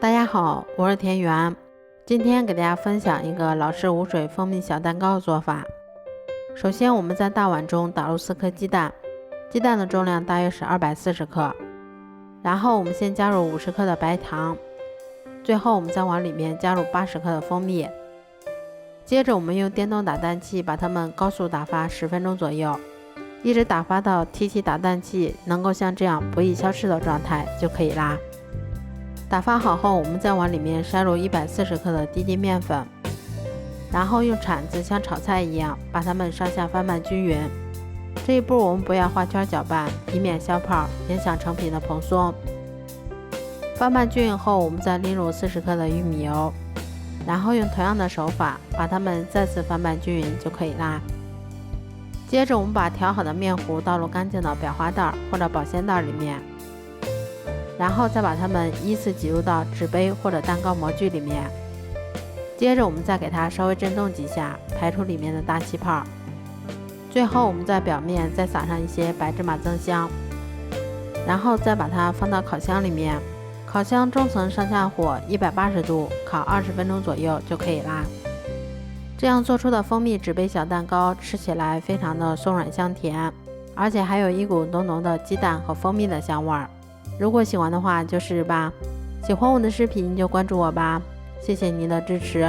大家好，我是田园，今天给大家分享一个老式无水蜂蜜小蛋糕的做法。首先我们在大碗中打入4颗鸡蛋，鸡蛋的重量大约是240克，然后我们先加入50克的白糖，最后我们再往里面加入80克的蜂蜜，接着我们用电动打蛋器把它们高速打发10分钟左右，一直打发到提起打蛋器能够像这样不易消失的状态就可以啦。打发好后，我们再往里面筛入140克的低筋面粉，然后用铲子像炒菜一样把它们上下翻拌均匀。这一步我们不要画圈搅拌，以免消泡影响成品的蓬松。翻拌均匀后，我们再淋入40克的玉米油，然后用同样的手法把它们再次翻拌均匀就可以啦。接着我们把调好的面糊倒入干净的裱花袋或者保鲜袋里面，然后再把它们依次挤入到纸杯或者蛋糕模具里面，接着我们再给它稍微震动几下，排出里面的大气泡。最后我们在表面再撒上一些白芝麻增香，然后再把它放到烤箱里面，烤箱中层上下火180度烤20分钟左右就可以啦。这样做出的蜂蜜纸杯小蛋糕吃起来非常的松软香甜，而且还有一股浓浓的鸡蛋和蜂蜜的香味儿。如果喜欢的话就试试吧，喜欢我的视频就关注我吧，谢谢您的支持。